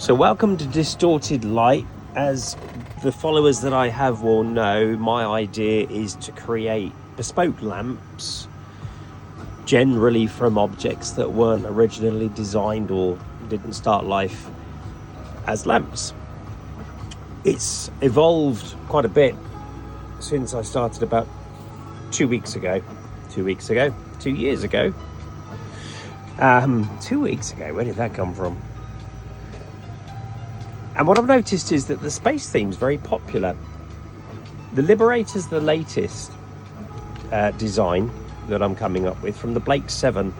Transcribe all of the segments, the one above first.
So welcome to Distorted Light. As the followers that I have will know, my idea is to create bespoke lamps, generally from objects that weren't originally designed or didn't start life as lamps. It's evolved quite a bit since I started about 2 years ago. 2 weeks ago, where did that come from? And what I've noticed is that the space theme's very popular. The Liberator's the latest design that I'm coming up with from the Blake 7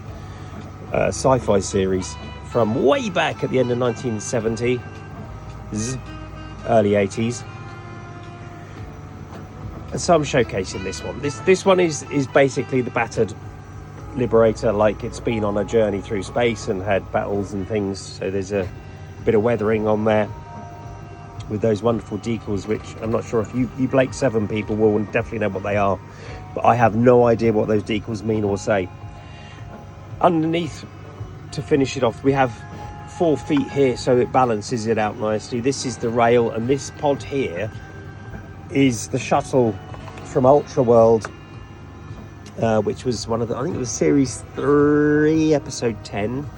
sci-fi series from way back at the end of 1970s, early 80s. And so I'm showcasing this one. This one is basically the battered Liberator, like it's been on a journey through space and had battles and things. So there's a bit of weathering on there with those wonderful decals, which I'm not sure if you Blake 7 people will definitely know what they are, but I have no idea what those decals mean or say. Underneath, to finish it off, we have 4 feet here, so it balances it out nicely. This is the rail, and this pod here is the shuttle from Ultra World, which was one of the, I think it was series 3 episode 10,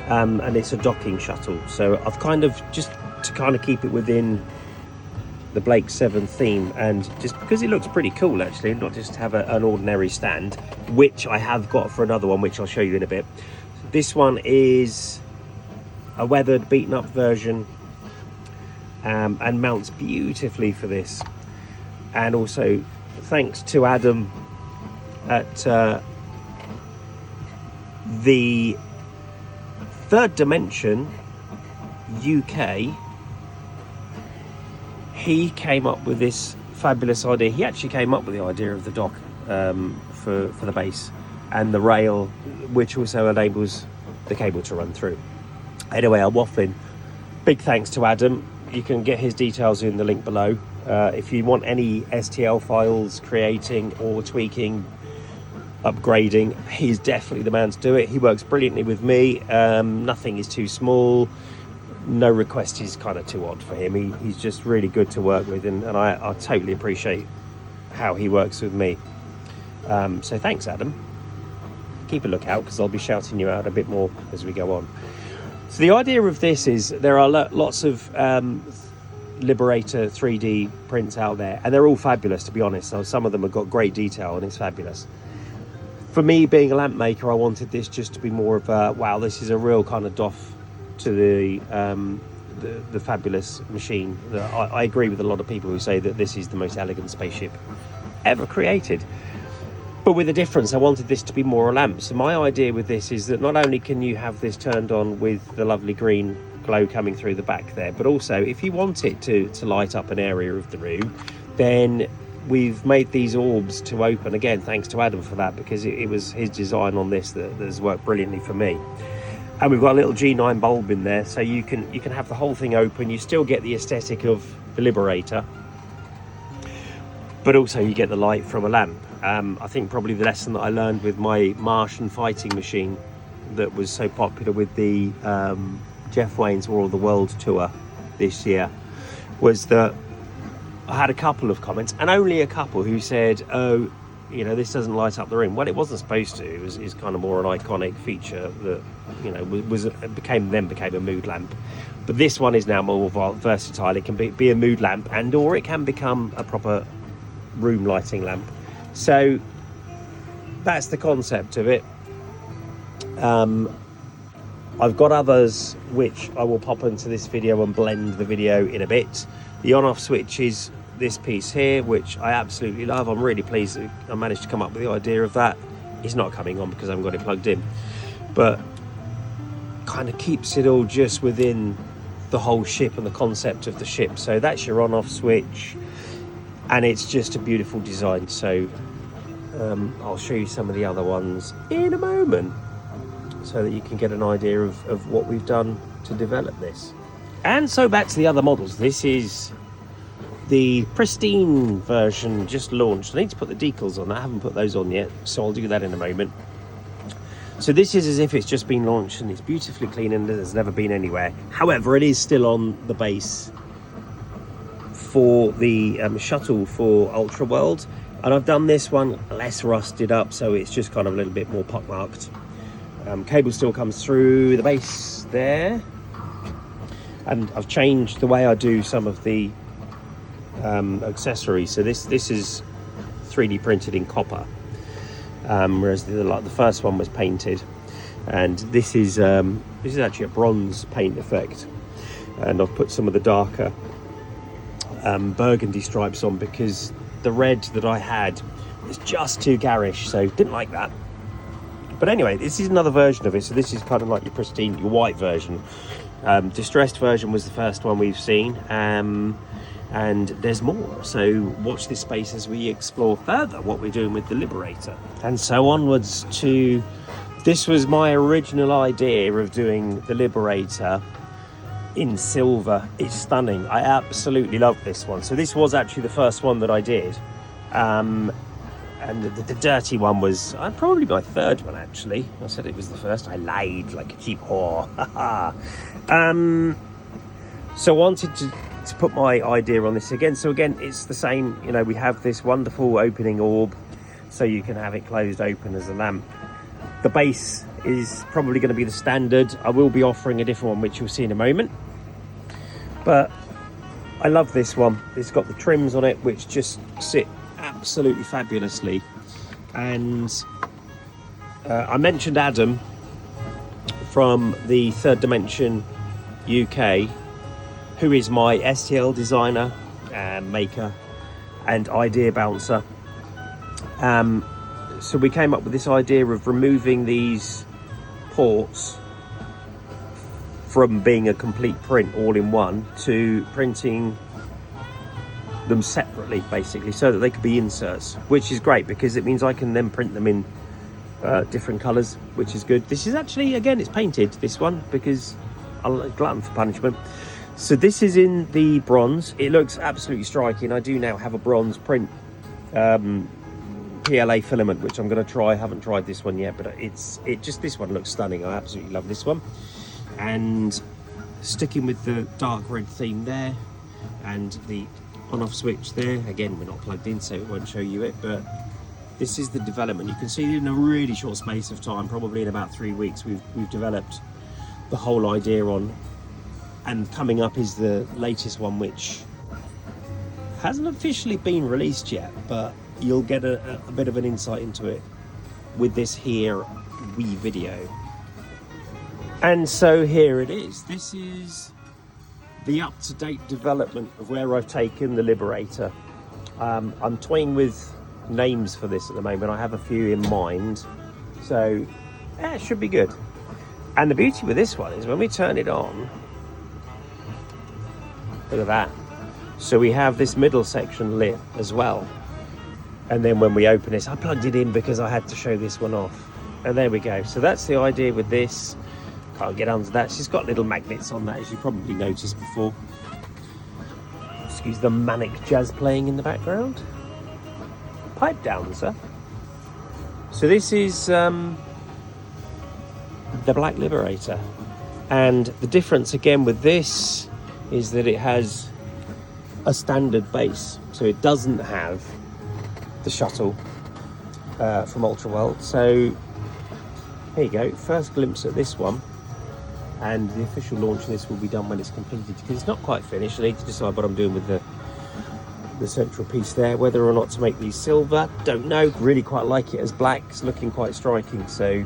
and it's a docking shuttle. So I've kind of, just to kind of keep it within the Blake 7 theme, and just because it looks pretty cool actually, not just have an ordinary stand, which I have got for another one, which I'll show you in a bit. This one is a weathered, beaten up version, and mounts beautifully for this. And also thanks to Adam at the Third Dimension UK, he came up with this fabulous idea. He actually came up with the idea of the dock for the base and the rail, which also enables the cable to run through. Anyway, I'm waffling. Big thanks to Adam. You can get his details in the link below. If you want any STL files creating or tweaking, upgrading, he's definitely the man to do it. He works brilliantly with me. Nothing is too small. No request is kind of too odd for him. He's just really good to work with, and I totally appreciate how he works with me. So thanks, Adam. Keep a lookout, because I'll be shouting you out a bit more as we go on. So the idea of this is there are lots of Liberator 3D prints out there, and they're all fabulous, to be honest. So some of them have got great detail and it's fabulous. For me, being a lamp maker, I wanted this just to be more of a, wow, this is a real kind of doff to the fabulous machine. I agree with a lot of people who say that this is the most elegant spaceship ever created. But with a difference, I wanted this to be more a lamp. So my idea with this is that not only can you have this turned on with the lovely green glow coming through the back there, but also if you want it to light up an area of the room, then we've made these orbs to open. Again, thanks to Adam for that, because it was his design on this that has worked brilliantly for me. And we've got a little G9 bulb in there, so you can have the whole thing open. You still get the aesthetic of the Liberator, but also you get the light from a lamp. I think probably the lesson that I learned with my Martian fighting machine that was so popular with the Jeff Wayne's War of the World tour this year was that I had a couple of comments, and only a couple, who said, oh, you know, this doesn't light up the room. Well, it wasn't supposed to. It was kind of more an iconic feature that, you know, became a mood lamp. But this one is now more versatile. It can be a mood lamp, and or it can become a proper room lighting lamp. So that's the concept of it. I've got others which I will pop into this video and blend the video in a bit. The on-off switch is this piece here, which I absolutely love. I'm really pleased that I managed to come up with the idea of that. It's not coming on because I haven't got it plugged in, but kind of keeps it all just within the whole ship and the concept of the ship. So that's your on-off switch, and it's just a beautiful design. So I'll show you some of the other ones in a moment so that you can get an idea of what we've done to develop this. And so back to the other models. This is the pristine version, just launched. I need to put the decals on. I haven't put those on yet, so I'll do that in a moment. So this is as if it's just been launched, and it's beautifully clean and there's never been anywhere. However, it is still on the base for the shuttle for Ultra World, and I've done this one less rusted up, so it's just kind of a little bit more pockmarked. Cable still comes through the base there, and I've changed the way I do some of the accessories. So this is 3D printed in copper, whereas the first one was painted, and this is actually a bronze paint effect, and I've put some of the darker burgundy stripes on because the red that I had was just too garish, so didn't like that. But anyway, this is another version of it, so this is kind of like your pristine, your white version. Distressed version was the first one we've seen, and there's more, so watch this space as we explore further what we're doing with the Liberator. And so onwards to, this was my original idea of doing the Liberator in silver. It's stunning. I absolutely love this one. So this was actually the first one that I did, and the dirty one was probably my third one, actually. I said it was the first. I lied like a cheap whore. So I wanted to put my idea on this again. So again, it's the same, you know, we have this wonderful opening orb, so you can have it closed open as a lamp. The base is probably going to be the standard. I will be offering a different one, which you'll see in a moment. But I love this one. It's got the trims on it, which just sit absolutely fabulously. And I mentioned Adam from the Third Dimension UK, who is my STL designer, maker, and idea bouncer. So we came up with this idea of removing these ports from being a complete print all in one to printing them separately, basically, so that they could be inserts, which is great because it means I can then print them in different colors, which is good. This is actually, again, it's painted, this one, because I'm glutton for punishment. So this is in the bronze. It looks absolutely striking. I do now have a bronze print PLA filament, which I'm going to try. I haven't tried this one yet, but this one looks stunning. I absolutely love this one. And sticking with the dark red theme there, and the on-off switch there. Again, we're not plugged in, so it won't show you it, but this is the development. You can see in a really short space of time, probably in about 3 weeks, we've developed the whole idea on. And coming up is the latest one, which hasn't officially been released yet, but you'll get a bit of an insight into it with this here wee video. And so here it is. This is the up-to-date development of where I've taken the Liberator. I'm toying with names for this at the moment. I have a few in mind, so yeah, it should be good. And the beauty with this one is when we turn it on, look at that. So we have this middle section lit as well. And then when we open this, I plugged it in because I had to show this one off. And there we go. So that's the idea with this. Can't get under that. She's got little magnets on that, as you probably noticed before. Excuse the manic jazz playing in the background. Pipe down, sir. So this is the Black Liberator. And the difference again with this is that it has a standard base. So it doesn't have the shuttle from Ultra World. So here you go, first glimpse at this one. And the official launch of this will be done when it's completed, because it's not quite finished. I need to decide what I'm doing with the central piece there, whether or not to make these silver, don't know. Really quite like it as black. It's looking quite striking. So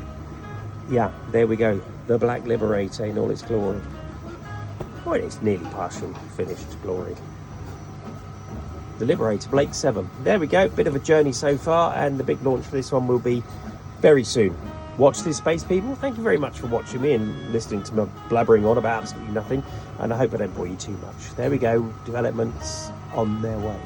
yeah, there we go, the Black Liberator in all its glory. Well, it's nearly partially finished glory. The Liberator Blake 7. There we go, bit of a journey so far, and the big launch for this one will be very soon. Watch this space, people. Thank you very much for watching me and listening to me blabbering on about absolutely nothing, and I hope I don't bore you too much. There we go, developments on their way.